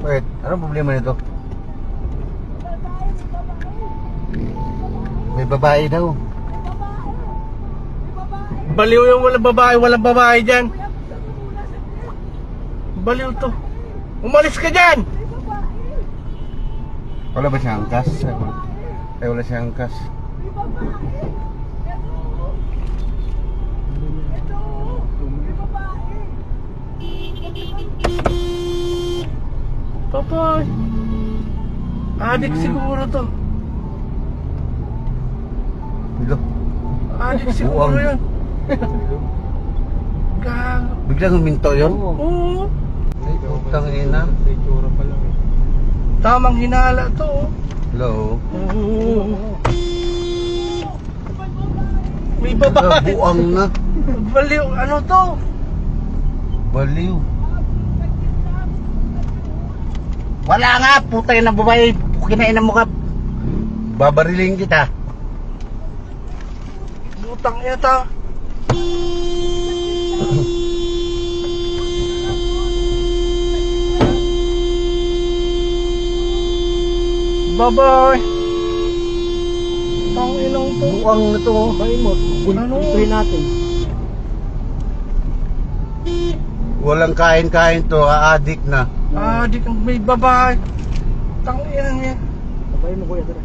Wait, anong problema nito? May babae daw. Baliw yung walang babae dyan. Baliw to. Umalis ka dyan! Wala ba siyang angkas? Ay, wala siyang angkas. Papay. Adik siguro to. Bilo. Adik siguro Buwang. yun. Gago. Biglang huminto yun? Oo. Putang ina. Tamang hinala to. Hello? Oo. May Wala, babae. buang na. Baliw. Ano to? Baliw. Wala nga, putay na babae. Kinainan mo ka. Babariling kita. Butang yata. Bye-bye. Tanginang to. Buang na to. Ano? Ituloy natin. Walang kain-kain to, aadik na. Adik ang may babae. Tanginang yan. Sabay mo kuya, tara.